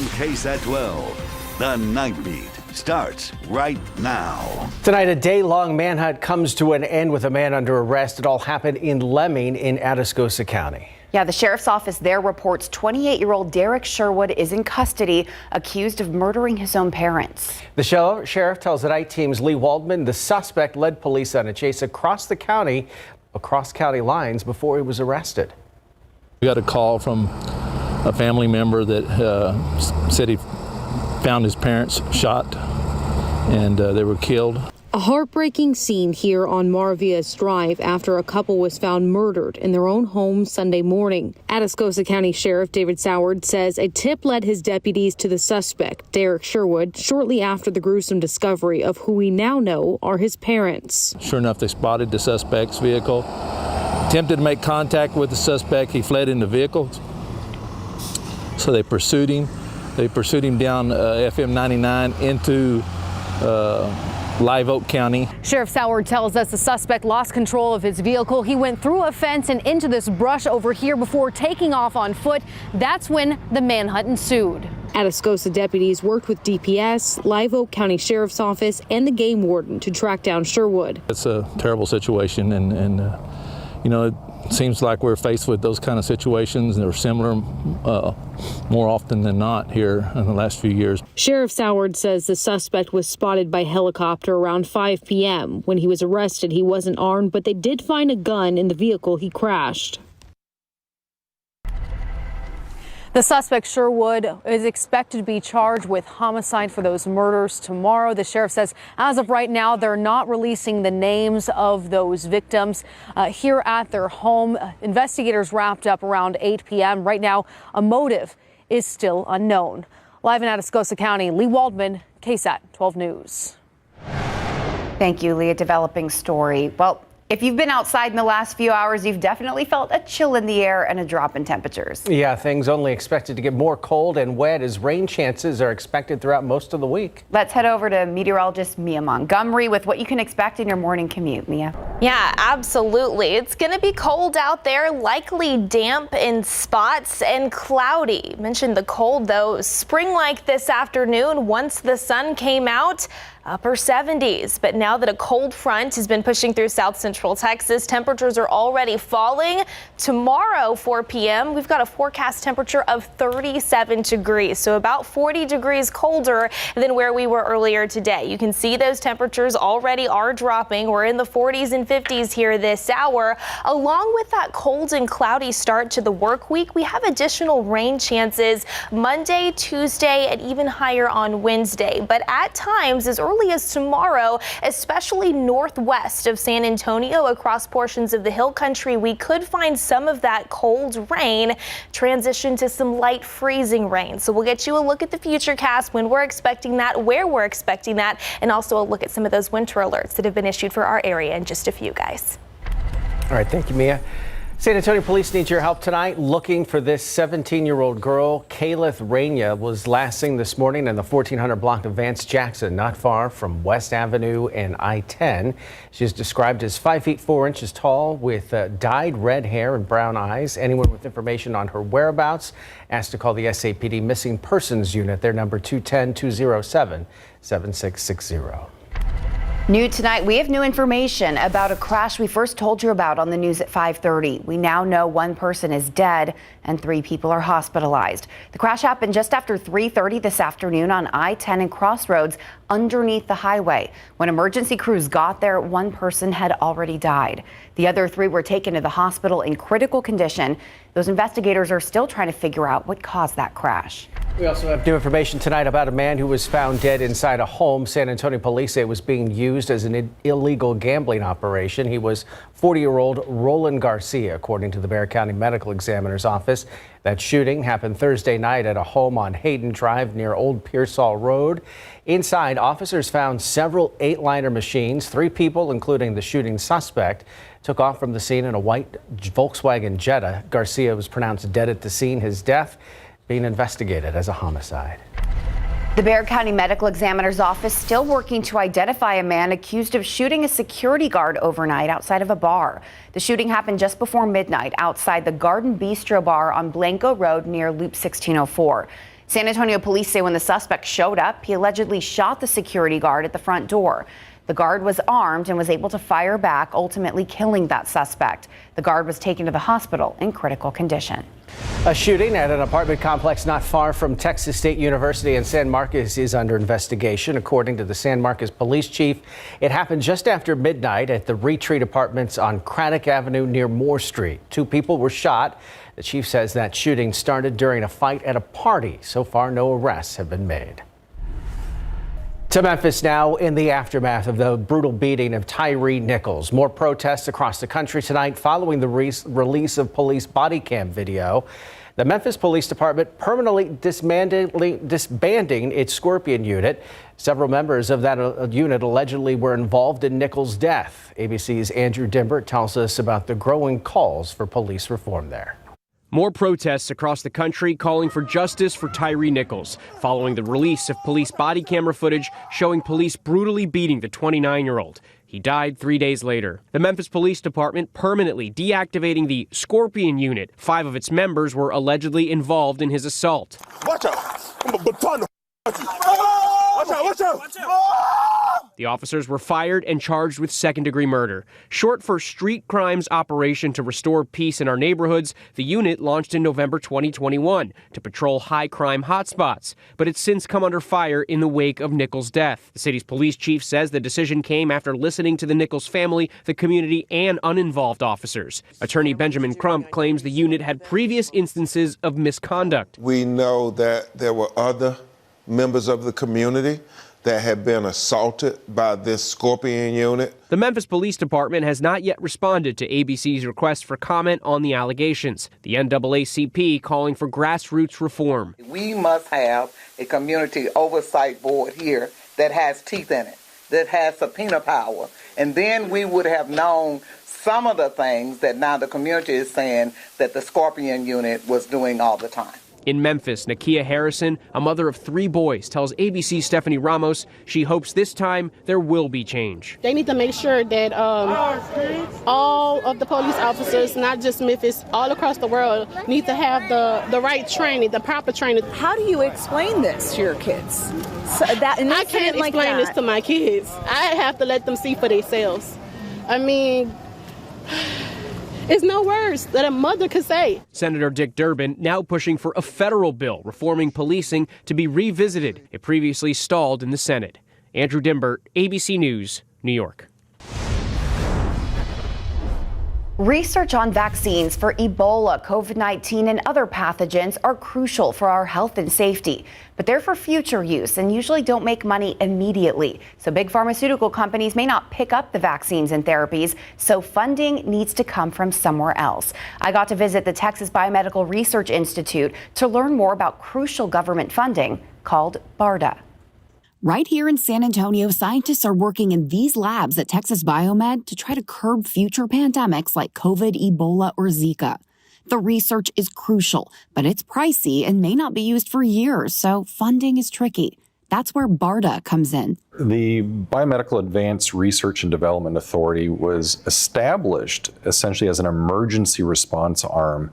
on KSAT 12. The Nightbeat starts right now. Tonight, a day-long manhunt comes to an end with a man under arrest. It all happened in Lemming in Atascosa County. Yeah, the sheriff's office there reports 28-year-old Derek Sherwood is in custody, accused of murdering his own parents. The sheriff tells the night team's Lee Waldman the suspect led police on a chase across county lines before he was arrested. We got a call from a family member that said he found his parents shot and they were killed. A heartbreaking scene here on Marvias Drive after a couple was found murdered in their own home Sunday morning. Atascosa County Sheriff David Soward says a tip led his deputies to the suspect, Derek Sherwood, shortly after the gruesome discovery of who we now know are his parents. Sure enough, they spotted the suspect's vehicle, attempted to make contact with the suspect. He fled in the vehicle, so they pursued him. They pursued him down FM 99 into Live Oak County. Sheriff Soward tells us the suspect lost control of his vehicle. He went through a fence and into this brush over here before taking off on foot. That's when the manhunt ensued. Atascosa deputies worked with DPS, Live Oak County Sheriff's Office, and the game warden to track down Sherwood. It's a terrible situation, and you know, it seems like we're faced with those kind of situations, and they're similar more often than not here in the last few years. Sheriff Soward says the suspect was spotted by helicopter around 5 p.m. When he was arrested, he wasn't armed, but they did find a gun in the vehicle he crashed. The suspect, Sherwood, is expected to be charged with homicide for those murders tomorrow. The sheriff says as of right now, they're not releasing the names of those victims here at their home. Investigators wrapped up around 8 p.m. Right now, a motive is still unknown. Live in Atascosa County, Lee Waldman, KSAT 12 News. Thank you, Lee. A developing story. Well, if you've been outside in the last few hours, you've definitely felt a chill in the air and a drop in temperatures. Yeah, things only expected to get more cold and wet as rain chances are expected throughout most of the week. Let's head over to meteorologist Mia Montgomery with what you can expect in your morning commute. Mia? Yeah, absolutely. It's going to be cold out there, likely damp in spots and cloudy. Mentioned the cold, though. Spring-like this afternoon once the sun came out. Upper 70s. But now that a cold front has been pushing through south central Texas, temperatures are already falling. Tomorrow, 4 p.m., we've got a forecast temperature of 37 degrees, so about 40 degrees colder than where we were earlier today. You can see those temperatures already are dropping. We're in the 40s and 50s here this hour. Along with that cold and cloudy start to the work week, we have additional rain chances Monday, Tuesday, and even higher on Wednesday. But at times, as early as tomorrow, especially northwest of San Antonio across portions of the hill country, we could find some of that cold rain transition to some light freezing rain. So we'll get you a look at the futurecast, when we're expecting that, where we're expecting that, and also a look at some of those winter alerts that have been issued for our area in just a few, guys. All right, thank you, Mia. San Antonio police need your help tonight looking for this 17-year-old girl. Kayla Raina was last seen this morning in the 1400 block of Vance Jackson, not far from West Avenue and I-10. She is described as 5 feet 4 inches tall with dyed red hair and brown eyes. Anyone with information on her whereabouts asked to call the SAPD Missing Persons Unit. Their number 210-207-7660. New tonight, we have new information about a crash we first told you about on the news at 5:30. We now know one person is dead and 3 people are hospitalized. The crash happened just after 3:30 this afternoon on I-10 and Crossroads underneath the highway. When emergency crews got there, one person had already died. The other 3 were taken to the hospital in critical condition. Those investigators are still trying to figure out what caused that crash. We also have new information tonight about a man who was found dead inside a home. San Antonio police say it was being used as an illegal gambling operation. He was 40-year-old Roland Garcia, according to the Bexar County Medical Examiner's office. That shooting happened Thursday night at a home on Hayden Drive near Old Pearsall Road. Inside, officers found several 8-liner machines. 3 people, including the shooting suspect, took off from the scene in a white Volkswagen Jetta. Garcia was pronounced dead at the scene. His death being investigated as a homicide. The Bexar County Medical Examiner's office still working to identify a man accused of shooting a security guard overnight outside of a bar. The shooting happened just before midnight outside the Garden Bistro bar on Blanco Road near Loop 1604. San Antonio police say when the suspect showed up, he allegedly shot the security guard at the front door. The guard was armed and was able to fire back, ultimately killing that suspect. The guard was taken to the hospital in critical condition. A shooting at an apartment complex not far from Texas State University in San Marcos is under investigation. According to the San Marcos police chief, it happened just after midnight at the Retreat Apartments on Craddock Avenue near Moore Street. 2 people were shot. The chief says that shooting started during a fight at a party. So far, no arrests have been made. To Memphis now, in the aftermath of the brutal beating of Tyre Nichols. More protests across the country tonight following the release of police body cam video. The Memphis Police Department permanently disbanding its Scorpion unit. Several members of that unit allegedly were involved in Nichols' death. ABC's Andrew Dimbert tells us about the growing calls for police reform there. More protests across the country calling for justice for Tyre Nichols following the release of police body camera footage showing police brutally beating the 29-year-old. He died 3 days later. The Memphis Police Department permanently deactivating the Scorpion unit. 5 of its members were allegedly involved in his assault. Watch out! I'm a baton. Watch out! Watch out! Watch out! The officers were fired and charged with second-degree murder. Short for Street Crimes Operation to Restore Peace in Our Neighborhoods, the unit launched in November 2021 to patrol high-crime hotspots, but it's since come under fire in the wake of Nichols' death. The city's police chief says the decision came after listening to the Nichols family, the community, and uninvolved officers. Attorney Benjamin Crump claims the unit had previous instances of misconduct. We know that there were other members of the community that had been assaulted by this Scorpion unit. The Memphis Police Department has not yet responded to ABC's request for comment on the allegations. The NAACP calling for grassroots reform. We must have a community oversight board here that has teeth in it, that has subpoena power. And then we would have known some of the things that now the community is saying that the Scorpion unit was doing all the time. In Memphis, Nakia Harrison, a mother of 3 boys, tells ABC's Stephanie Ramos she hopes this time there will be change. They need to make sure that all of the police officers, not just Memphis, all across the world, need to have the right training, the proper training. How do you explain this to your kids? So I can't explain this to my kids. I have to let them see for themselves. I mean, it's no words that a mother could say. Senator Dick Durbin now pushing for a federal bill reforming policing to be revisited. It previously stalled in the Senate. Andrew Dimbert, ABC News, New York. Research on vaccines for Ebola, COVID-19, and other pathogens are crucial for our health and safety, but they're for future use and usually don't make money immediately. So big pharmaceutical companies may not pick up the vaccines and therapies, so funding needs to come from somewhere else. I got to visit the Texas Biomedical Research Institute to learn more about crucial government funding called BARDA. Right here in San Antonio, scientists are working in these labs at Texas Biomed to try to curb future pandemics like COVID, Ebola, or Zika. The research is crucial, but it's pricey and may not be used for years, so funding is tricky. That's where BARDA comes in. The Biomedical Advanced Research and Development Authority was established essentially as an emergency response arm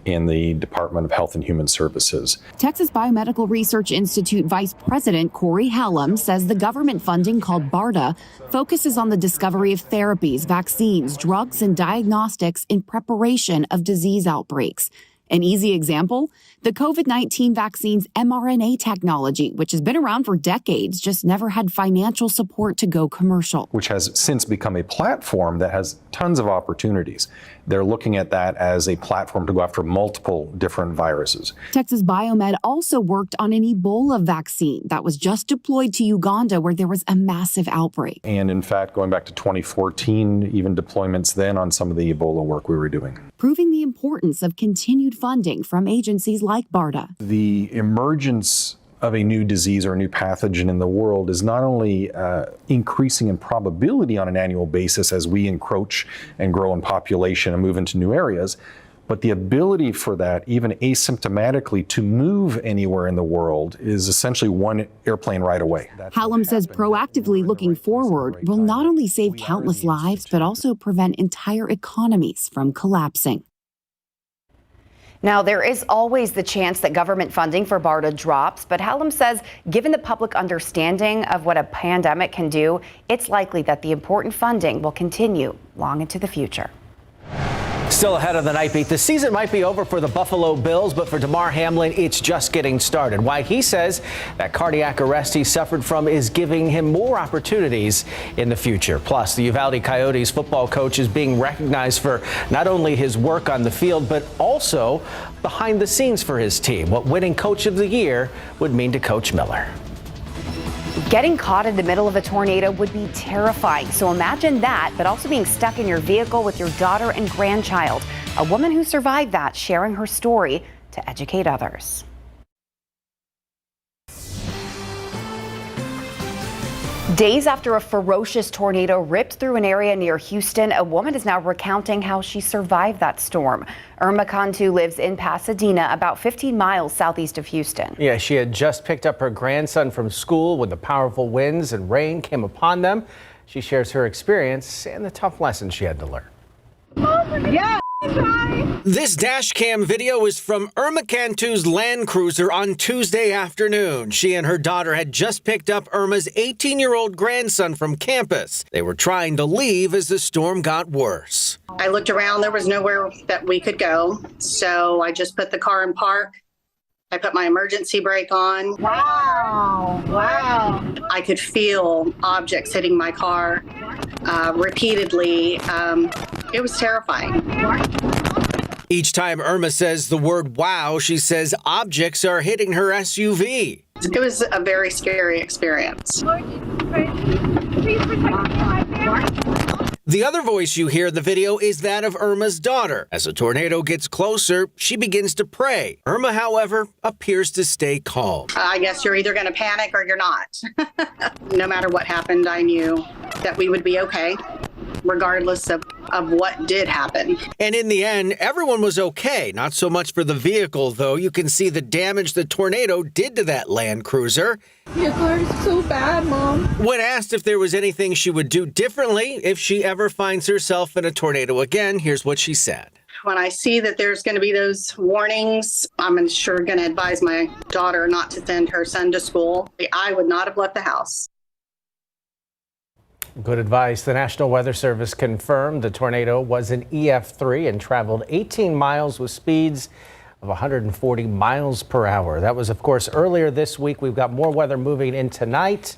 in the Department of Health and Human Services. Texas Biomedical Research Institute Vice President Corey Hallam says the government funding called BARDA focuses on the discovery of therapies, vaccines, drugs, and diagnostics in preparation of disease outbreaks. An easy example, the COVID-19 vaccine's mRNA technology, which has been around for decades, just never had financial support to go commercial. Which has since become a platform that has tons of opportunities. They're looking at that as a platform to go after multiple different viruses. Texas Biomed also worked on an Ebola vaccine that was just deployed to Uganda, where there was a massive outbreak. And in fact, going back to 2014, even deployments then on some of the Ebola work we were doing. Proving the importance of continued funding from agencies like BARDA. The emergence of a new disease or a new pathogen in the world is not only increasing in probability on an annual basis as we encroach and grow in population and move into new areas, but the ability for that, even asymptomatically, to move anywhere in the world is essentially one airplane ride away. Hallam says proactively looking forward will not only save countless lives, but also prevent entire economies from collapsing. Now, there is always the chance that government funding for BARDA drops, but Hallam says given the public understanding of what a pandemic can do, it's likely that the important funding will continue long into the future. Still ahead of the Nightbeat, the season might be over for the Buffalo Bills, but for Damar Hamlin, it's just getting started. Why he says that cardiac arrest he suffered from is giving him more opportunities in the future. Plus, the Uvalde Coyotes football coach is being recognized for not only his work on the field, but also behind the scenes for his team. What winning Coach of the Year would mean to Coach Miller. Getting caught in the middle of a tornado would be terrifying. So imagine that, but also being stuck in your vehicle with your daughter and grandchild. A woman who survived that sharing her story to educate others. Days after a ferocious tornado ripped through an area near Houston, a woman is now recounting how she survived that storm. Irma Cantu lives in Pasadena, about 15 miles southeast of Houston. Yeah, she had just picked up her grandson from school when the powerful winds and rain came upon them. She shares her experience and the tough lessons she had to learn. Yeah. This dash cam video is from Irma Cantu's Land Cruiser on Tuesday afternoon. She and her daughter had just picked up Irma's 18-year-old grandson from campus. They were trying to leave as the storm got worse. I looked around. There was nowhere that we could go. So I just put the car in park. I put my emergency brake on. Wow. Wow. I could feel objects hitting my car repeatedly. It was terrifying. Each time Irma says the word wow, she says objects are hitting her SUV. It was a very scary experience. The other voice you hear in the video is that of Irma's daughter. As the tornado gets closer, she begins to pray. Irma, however, appears to stay calm. I guess you're either going to panic or you're not. No matter what happened, I knew that we would be okay, regardless of what did happen. And in the end, everyone was okay. Not so much for the vehicle, though. You can see the damage the tornado did to that Land Cruiser. Your car is so bad, Mom. When asked if there was anything she would do differently if she ever finds herself in a tornado again, here's what she said. When I see that there's going to be those warnings, I'm sure going to advise my daughter not to send her son to school. I would not have left the house. Good advice. The National Weather Service confirmed the tornado was an EF3 and traveled 18 miles with speeds of 140 miles per hour. That was, of course, earlier this week. We've got more weather moving in tonight.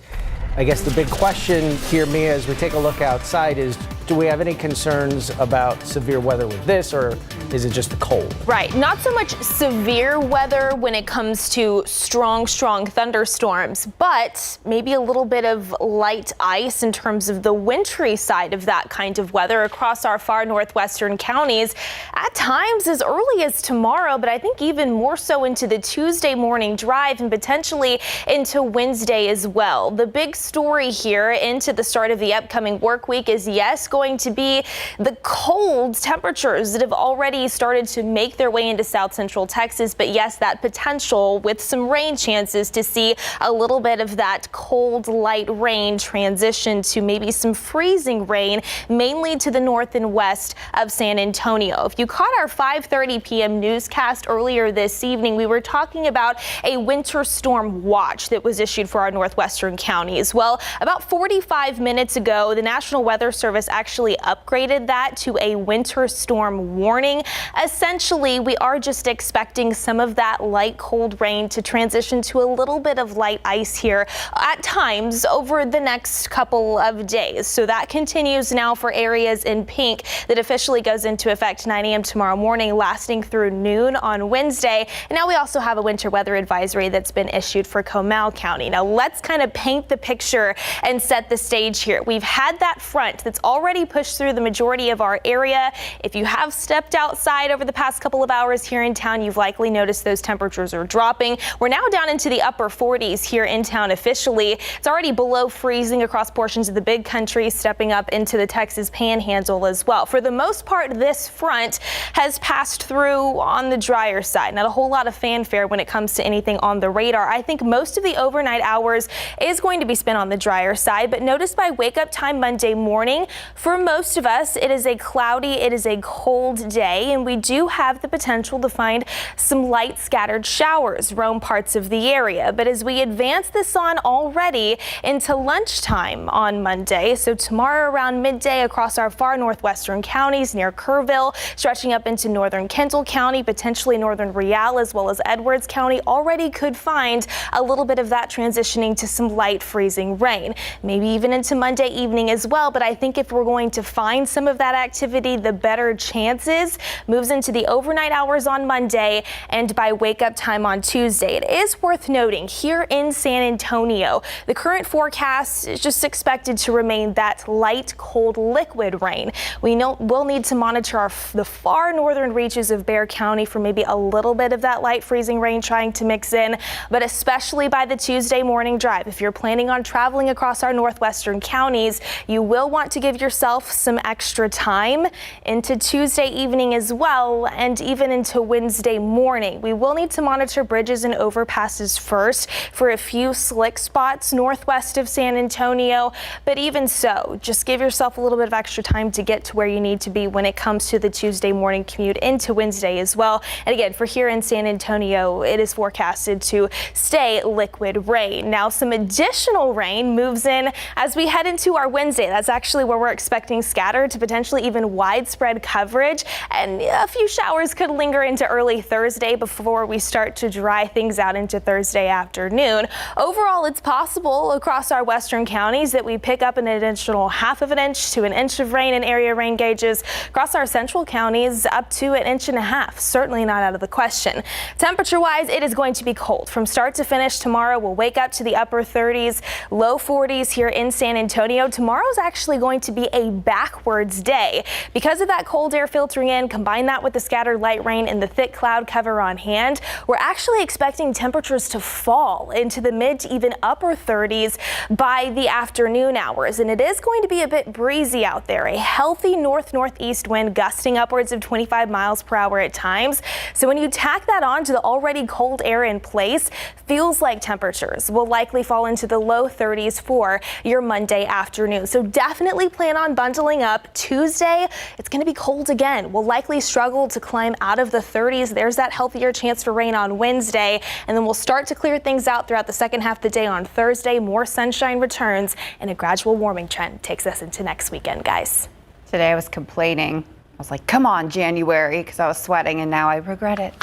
I guess the big question here, Mia, as we take a look outside is, do we have any concerns about severe weather with this, or is it just the cold? Right. Not so much severe weather when it comes to strong thunderstorms, but maybe a little bit of light ice in terms of the wintry side of that kind of weather across our far northwestern counties at times as early as tomorrow, but I think even more so into the Tuesday morning drive and potentially into Wednesday as well. The big story here into the start of the upcoming work week is, yes, going to be the cold temperatures that have already started to make their way into south central Texas. But yes, that potential with some rain chances to see a little bit of that cold light rain transition to maybe some freezing rain, mainly to the north and west of San Antonio. If you caught our 5:30 p.m. newscast earlier this evening, we were talking about a winter storm watch that was issued for our northwestern counties. Well, about 45 minutes ago, the National Weather Service actually upgraded that to a winter storm warning. Essentially, we are just expecting some of that light cold rain to transition to a little bit of light ice here at times over the next couple of days. So that continues now for areas in pink. That officially goes into effect 9 a.m. tomorrow morning, lasting through noon on Wednesday. And now we also have a winter weather advisory that's been issued for Comal County. Now let's kind of paint the picture and set the stage here. We've had that front that's already pushed through the majority of our area. If you have stepped outside over the past couple of hours here in town, you've likely noticed those temperatures are dropping. We're now down into the upper 40s here in town officially. It's already below freezing across portions of the big country, stepping up into the Texas panhandle as well. For the most part, this front has passed through on the drier side. Not a whole lot of fanfare when it comes to anything on the radar. I think most of the overnight hours is going to be spent on the drier side, but notice by wake up time Monday morning, For most of us, it is a cloudy, it is a cold day, and we do have the potential to find some light scattered showers roam parts of the area. But as we advance this on already into lunchtime on Monday, so tomorrow around midday across our far northwestern counties near Kerrville, stretching up into northern Kendall County, potentially northern Real, as well as Edwards County, already could find a little bit of that transitioning to some light freezing rain, maybe even into Monday evening as well. But I think if we're going to find some of that activity, the better chances moves into the overnight hours on Monday and by wake up time on Tuesday. It is worth noting here in San Antonio, the current forecast is just expected to remain that light, cold, liquid rain. We'll need to monitor the far northern reaches of Bexar County for maybe a little bit of that light freezing rain trying to mix in, but especially by the Tuesday morning drive. If you're planning on traveling across our northwestern counties, you will want to give yourself some extra time into Tuesday evening as well, and even into Wednesday morning. We will need to monitor bridges and overpasses first for a few slick spots northwest of San Antonio, but even so, just give yourself a little bit of extra time to get to where you need to be when it comes to the Tuesday morning commute into Wednesday as well. And again, for here in San Antonio, it is forecasted to stay liquid rain. Now, some additional rain moves in as we head into our Wednesday. That's actually where we're expecting scattered to potentially even widespread coverage, and a few showers could linger into early Thursday before we start to dry things out into Thursday afternoon. Overall, it's possible across our western counties that we pick up an additional half of an inch to an inch of rain in area rain gauges. Across our central counties, up to an inch and a half. Certainly not out of the question. Temperature-wise, it is going to be cold from start to finish tomorrow. We'll wake up to the upper 30s, low 40s here in San Antonio. Tomorrow's actually going to be a backwards day because of that cold air filtering in. Combine that with the scattered light rain and the thick cloud cover on hand. We're actually expecting temperatures to fall into the mid to even upper 30s by the afternoon hours, and it is going to be a bit breezy out there. A healthy north-northeast wind gusting upwards of 25 miles per hour at times. So when you tack that on to the already cold air in place, feels like temperatures will likely fall into the low 30s for your Monday afternoon. So definitely plan on bundling up. Tuesday, it's going to be cold again. We'll likely struggle to climb out of the 30s. There's that healthier chance for rain on Wednesday, and then we'll start to clear things out throughout the second half of the day on Thursday. More sunshine returns, and a gradual warming trend takes us into next weekend, guys. Today I was complaining. I was like, come on, January, because I was sweating, and now I regret it.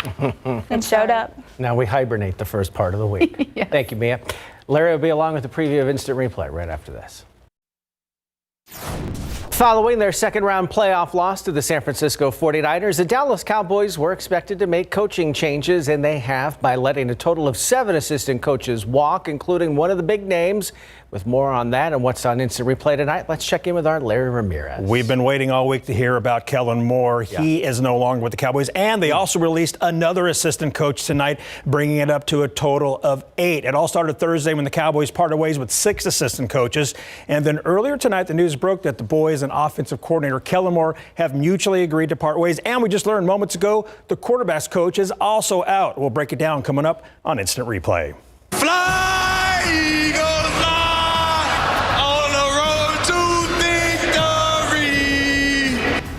It showed up. Now we hibernate the first part of the week. Yes. Thank you, Mia. Larry will be along with the preview of Instant Replay right after this. Following their second-round playoff loss to the San Francisco 49ers, the Dallas Cowboys were expected to make coaching changes, and they have by letting a total of 7 assistant coaches walk, including one of the big names. With more on that and what's on Instant Replay tonight, let's check in with our Larry Ramirez. We've been waiting all week to hear about Kellen Moore. Yeah. He is no longer with the Cowboys, and they also released another assistant coach tonight, bringing it up to a total of 8. It all started Thursday when the Cowboys parted ways with 6 assistant coaches, and then earlier tonight the news broke that the boys and offensive coordinator Kellen Moore have mutually agreed to part ways, and we just learned moments ago the quarterbacks coach is also out. We'll break it down coming up on Instant Replay. Fly, Eagles!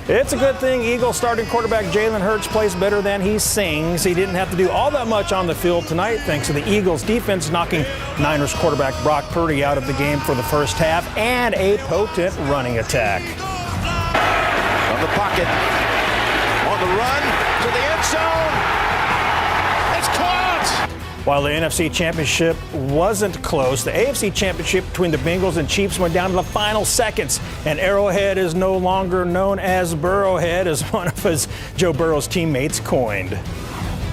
It's a good thing Eagles starting quarterback Jalen Hurts plays better than he sings. He didn't have to do all that much on the field tonight thanks to the Eagles defense knocking Niners quarterback Brock Purdy out of the game for the first half and a potent running attack. From the pocket, on the run to the end zone. It's caught! While the NFC Championship wasn't close, the AFC Championship between the Bengals and Chiefs went down to the final seconds, and Arrowhead is no longer known as Burrowhead, as one of his Joe Burrow's teammates coined.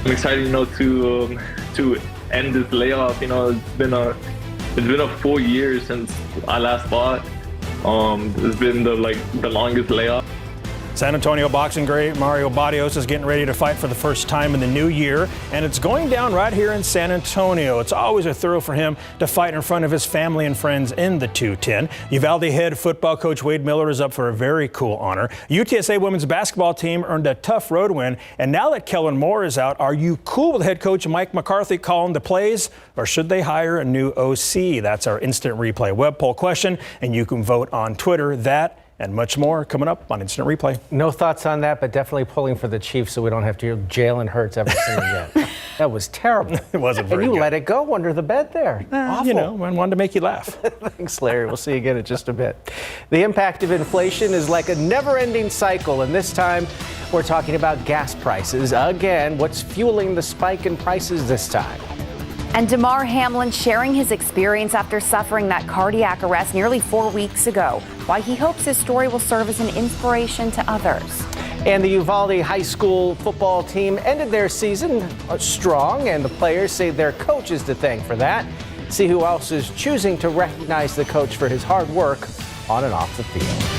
I'm excited, to end this layoff. It's been a 4 years since I last fought. It's been the longest layoff. San Antonio boxing great Mario Barrios is getting ready to fight for the first time in the new year, and it's going down right here in San Antonio. It's always a thrill for him to fight in front of his family and friends in the 210. Uvalde head football coach Wade Miller is up for a very cool honor. UTSA women's basketball team earned a tough road win, and now that Kellen Moore is out, are you cool with head coach Mike McCarthy calling the plays, or should they hire a new OC? That's our Instant Replay web poll question, and you can vote on Twitter. That and much more coming up on Instant Replay. No thoughts on that, but definitely pulling for the Chiefs so we don't have to hear Jalen Hurts ever sing again. That was terrible. It wasn't very And you good. let it go under the bed there. Awful. You know, I wanted to make you laugh. Thanks, Larry. We'll see you again in just a bit. The impact of inflation is like a never-ending cycle, and this time we're talking about gas prices. Again, what's fueling the spike in prices this time? And Damar Hamlin sharing his experience after suffering that cardiac arrest nearly 4 weeks ago. Why he hopes his story will serve as an inspiration to others. And the Uvalde High School football team ended their season strong, and the players say their coach is to thank for that. See who else is choosing to recognize the coach for his hard work on and off the field.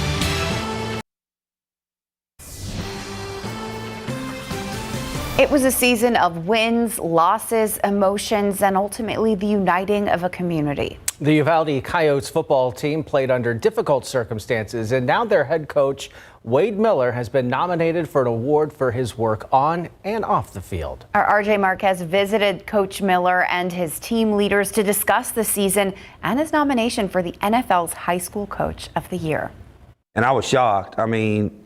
It was a season of wins, losses, emotions, and ultimately the uniting of a community. The Uvalde Coyotes football team played under difficult circumstances, and now their head coach, Wade Miller, has been nominated for an award for his work on and off the field. Our RJ Marquez visited Coach Miller and his team leaders to discuss the season and his nomination for the NFL's High School Coach of the Year. And I was shocked. I mean,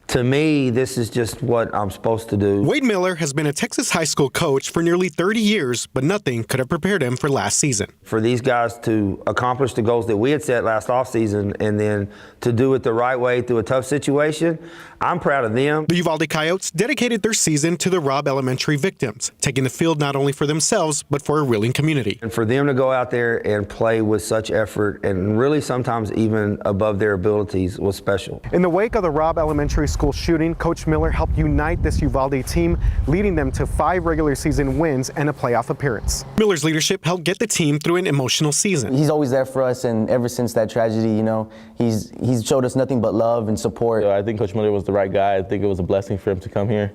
to me, this is just what I'm supposed to do. Wade Miller has been a Texas high school coach for nearly 30 years, but nothing could have prepared him for last season. For these guys to accomplish the goals that we had set last offseason and then to do it the right way through a tough situation, I'm proud of them. The Uvalde Coyotes dedicated their season to the Robb Elementary victims, taking the field not only for themselves, but for a willing community. And for them to go out there and play with such effort and really sometimes even above their abilities was special. In the wake of the Robb Elementary School shooting, Coach Miller helped unite this Uvalde team, leading them to 5 regular season wins and a playoff appearance. Miller's leadership helped get the team through an emotional season. He's always there for us, and ever since that tragedy, you know, he's showed us nothing but love and support. I think Coach Miller was the right guy. I think it was a blessing for him to come here.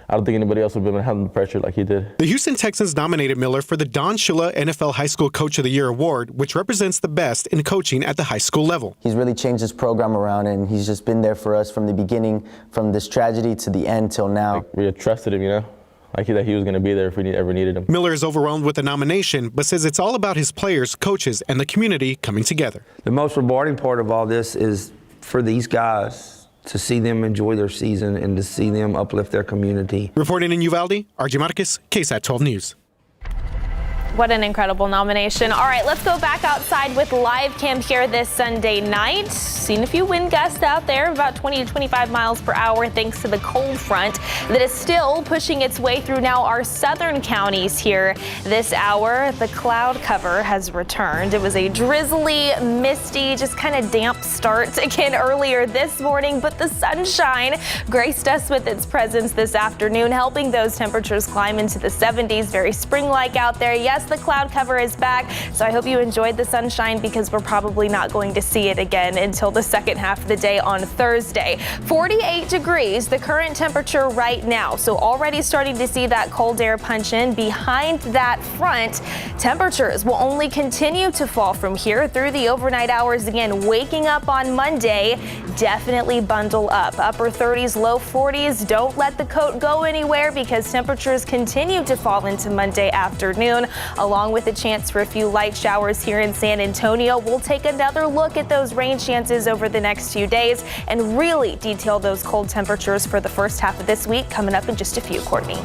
I don't think anybody else would have been handling the pressure like he did. The Houston Texans nominated Miller for the Don Shula NFL High School Coach of the Year award, which represents the best in coaching at the high school level. He's really changed his program around, and he's just been there for us from the beginning, from this tragedy to the end till now. We had trusted him, you know, like that he was going to be there if we ever needed him. Miller is overwhelmed with the nomination, but says it's all about his players, coaches, and the community coming together. The most rewarding part of all this is for these guys to see them enjoy their season and to see them uplift their community. Reporting in Uvalde, RJ Marquez, KSAT 12 News. What an incredible nomination. All right, let's go back outside with live cam here this Sunday night. Seen a few wind gusts out there, about 20 to 25 miles per hour, thanks to the cold front that is still pushing its way through now our southern counties here this hour. The cloud cover has returned. It was a drizzly, misty, just kind of damp start again earlier this morning, but the sunshine graced us with its presence this afternoon, helping those temperatures climb into the 70s. Very spring-like out there. Yes, the cloud cover is back, so I hope you enjoyed the sunshine because we're probably not going to see it again until the second half of the day on Thursday. 48 degrees, the current temperature right now, so already starting to see that cold air punch in. Behind that front, temperatures will only continue to fall from here through the overnight hours. Again, waking up on Monday, definitely bundle up. Upper 30s, low 40s. Don't let the coat go anywhere because temperatures continue to fall into Monday afternoon, along with a chance for a few light showers here in San Antonio. We'll take another look at those rain chances over the next few days and really detail those cold temperatures for the first half of this week coming up in just a few. Courtney.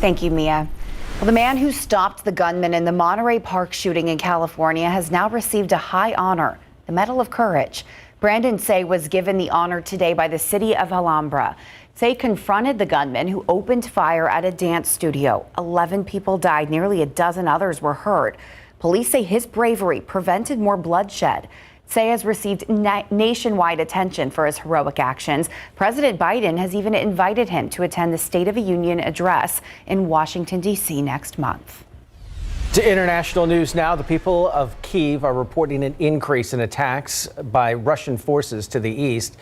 Thank you, Mia. Well, the man who stopped the gunman in the Monterey Park shooting in California has now received a high honor, the Medal of Courage. Brandon Say was given the honor today by the city of Alhambra. Say confronted the gunman who opened fire at a dance studio. 11 people died, nearly a dozen others were hurt. Police say his bravery prevented more bloodshed. Say has received nationwide attention for his heroic actions. President Biden has even invited him to attend the State of the Union address in Washington, D.C. next month. To international news now, the people of Kyiv are reporting an increase in attacks by Russian forces to the east.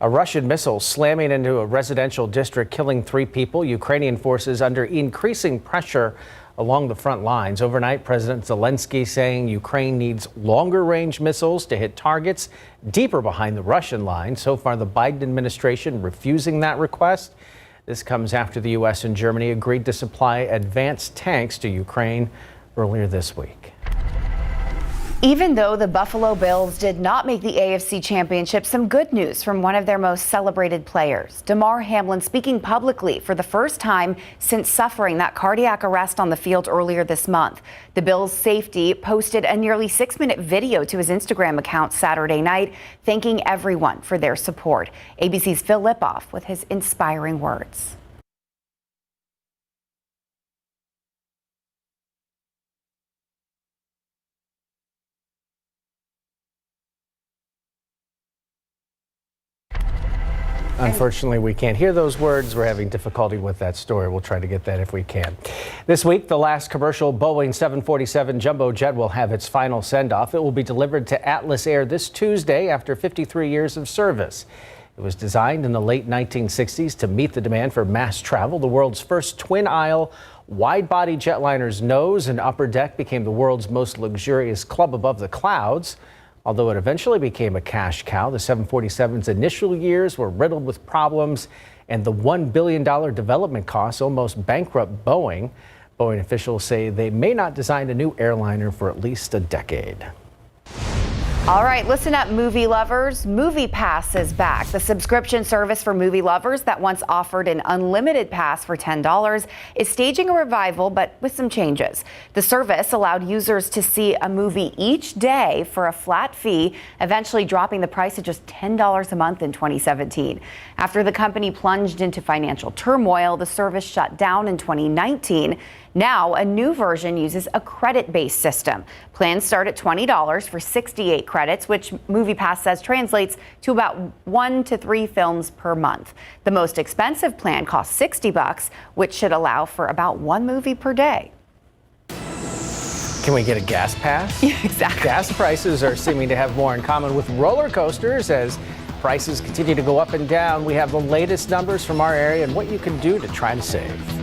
A Russian missile slamming into a residential district, killing 3 people. Ukrainian forces under increasing pressure along the front lines. Overnight, President Zelensky saying Ukraine needs longer range missiles to hit targets deeper behind the Russian line. So far, the Biden administration refusing that request. This comes after the U.S. and Germany agreed to supply advanced tanks to Ukraine earlier this week. Even though the Buffalo Bills did not make the AFC Championship, some good news from one of their most celebrated players. Damar Hamlin speaking publicly for the first time since suffering that cardiac arrest on the field earlier this month. The Bills' safety posted a nearly 6-minute video to his Instagram account Saturday night, thanking everyone for their support. ABC's Phil Lipoff with his inspiring words. Unfortunately, we can't hear those words. We're having difficulty with that story. We'll try to get that if we can. This week, the last commercial Boeing 747 jumbo jet will have its final send-off. It will be delivered to Atlas Air this Tuesday after 53 years of service. It was designed in the late 1960s to meet the demand for mass travel. The world's first twin-aisle, wide-body jetliner's nose and upper deck became the world's most luxurious club above the clouds. Although it eventually became a cash cow, the 747's initial years were riddled with problems, and the $1 billion development costs almost bankrupt Boeing. Boeing officials say they may not design a new airliner for at least a decade. All right, listen up, movie lovers. Movie Pass is back. The subscription service for movie lovers that once offered an unlimited pass for $10 is staging a revival, but with some changes. The service allowed users to see a movie each day for a flat fee, eventually dropping the price to just $10 a month in 2017. After the company plunged into financial turmoil, the service shut down in 2019. Now, a new version uses a credit-based system. Plans start at $20 for 68 credits, which MoviePass says translates to about 1 to 3 films per month. The most expensive plan costs $60, which should allow for about 1 movie per day. Can we get a gas pass? Yeah, exactly. Gas prices are seeming to have more in common with roller coasters as prices continue to go up and down. We have the latest numbers from our area and what you can do to try to save.